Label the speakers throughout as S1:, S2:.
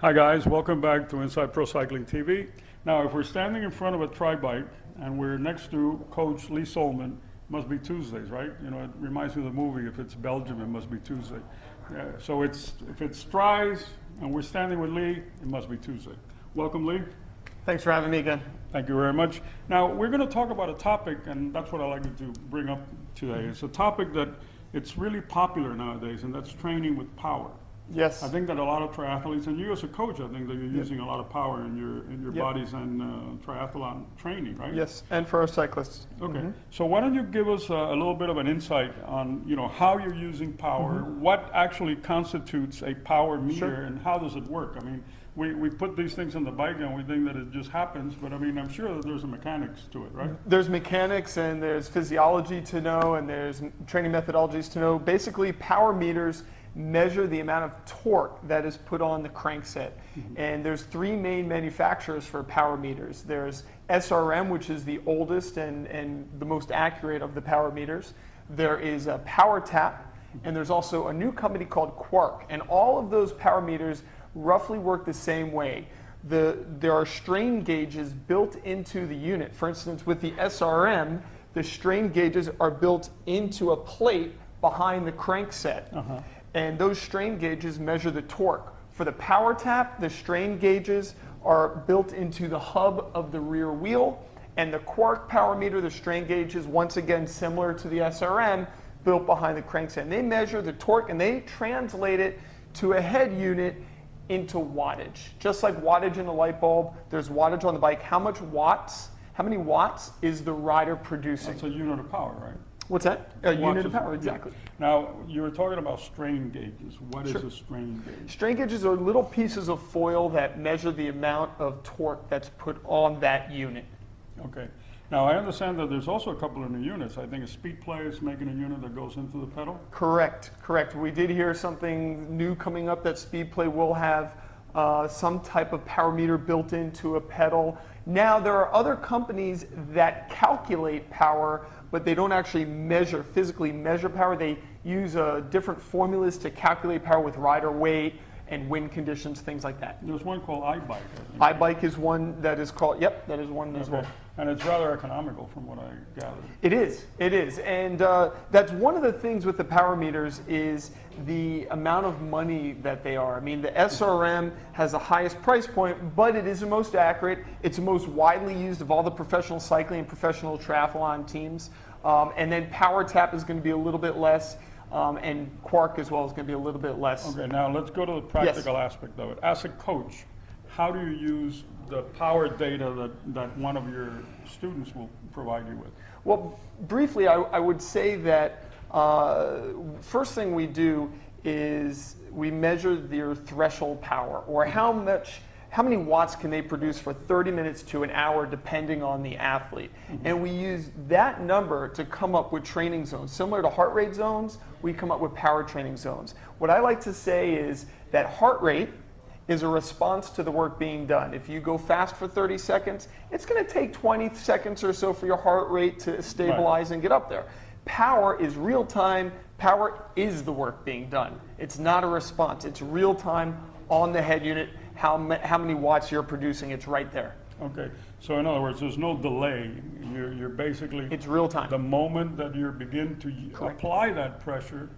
S1: Hi guys, welcome back to Inside Pro Cycling TV. Now if we're standing in front of a tri-bike and we're next to Coach Lee Zohlman, it must be Tuesdays, right? You know, it reminds me of the movie, if it's Belgium, it must be Tuesday. So if it's tris and we're standing with Lee, it must be Tuesday. Welcome, Lee.
S2: Thanks for having me again.
S1: Thank you very much. Now we're going to talk about a topic, and that's what I'd like to bring up today. It's a topic that it's really popular nowadays, and that's training with power.
S2: Yes.
S1: I think that a lot of triathletes, and you as a coach, I think that you're using a lot of power in your bodies and triathlon training, right?
S2: Yes, and for our cyclists.
S1: Okay. So why don't you give us a little bit of an insight on how you're using power, what actually constitutes a power meter, and how does it work? I mean, we put these things on the bike and we think that it just happens, but I mean, I'm sure that there's a mechanics to it, right?
S2: There's mechanics and there's physiology to know and there's training methodologies to know. Basically, power meters measure the amount of torque that is put on the crankset. And there's three main manufacturers for power meters. There's SRM, which is the oldest and the most accurate of the power meters. There is a Power Tap, and there's also a new company called Quark. And all of those power meters roughly work the same way. There are strain gauges built into the unit. For instance, with the SRM, the strain gauges are built into a plate behind the crankset. And those strain gauges measure the torque. For the Power Tap, the strain gauges are built into the hub of the rear wheel. And the Quark power meter, the strain gauge is once again similar to the SRM, built behind the crankset. And they measure the torque and they translate it to a head unit into wattage. Just like wattage in a light bulb, there's wattage on the bike. How many watts is the rider producing?
S1: That's a unit of power, right?
S2: What's that? A unit of power, exactly.
S1: Now, you were talking about strain gauges. What is a strain gauge?
S2: Strain gauges are little pieces of foil that measure the amount of torque that's put on that unit.
S1: Okay. Now, I understand that there's also a couple of new units. I think a Speed Play is making a unit that goes into the pedal.
S2: Correct, correct. We did hear something new coming up, that Speed Play will have some type of power meter built into a pedal. Now, there are other companies that calculate power, but they don't actually physically measure power. They use different formulas to calculate power with rider weight and wind conditions, things like that.
S1: There's one called iBike.
S2: iBike is one that is called, that is one as well.
S1: And it's rather economical from what I gathered.
S2: It is. And that's one of the things with the power meters is the amount of money that they are. I mean, the SRM has the highest price point, but it is the most accurate. It's the most widely used of all the professional cycling and professional triathlon teams. And then Power Tap is going to be a little bit less. And Quark as well is going to be a little bit less.
S1: Okay, now let's go to the practical aspect of it. As a coach, how do you use the power data that one of your students will provide you with? Well,
S2: briefly, I would say that first thing we do is we measure their threshold power, or how many watts can they produce for 30 minutes to an hour, depending on the athlete. And we use that number to come up with training zones. Similar to heart rate zones, we come up with power training zones. What I like to say is that heart rate is a response to the work being done. If you go fast for 30 seconds, it's going to take 20 seconds or so for your heart rate to stabilize and get up there. Power is real time. Power is the work being done. It's not a response. It's real time on the head unit. How many watts you're producing, it's right there.
S1: Okay, so in other words, there's no delay. You're basically,
S2: it's real time.
S1: The moment that you begin to apply that pressure,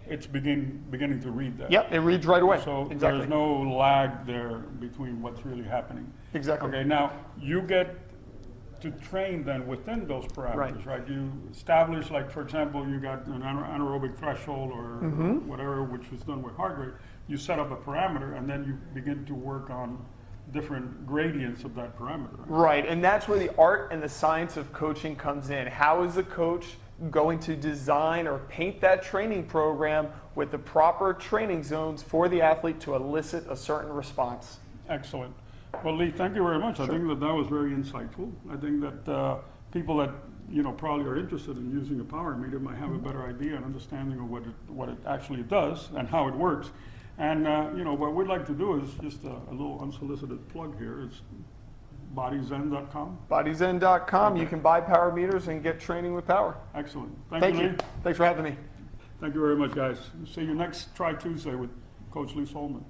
S1: it's beginning to read that.
S2: Yep, it reads right away.
S1: So
S2: exactly.
S1: There's no lag there between what's really happening.
S2: Exactly.
S1: Okay, now you get to train then within those parameters, right? You establish, like for example, you got an anaerobic threshold or whatever, which was done with heart rate. You set up a parameter and then you begin to work on different gradients of that parameter.
S2: Right, and that's where the art and the science of coaching comes in. How is the coach going to design or paint that training program with the proper training zones for the athlete to elicit a certain response?
S1: Excellent. Well, Lee, thank you very much. I think that was very insightful. I think that people that probably are interested in using a power meter might have a better idea and understanding of what it actually does and how it works. And what we'd like to do is just a little unsolicited plug here. It's bodyzen.com.
S2: Bodyzen.com. Okay. You can buy power meters and get training with power.
S1: Excellent. Thank you, Lee.
S2: Thanks for having me.
S1: Thank you very much, guys. See you next TriTuesday with Coach Lee Zohlman.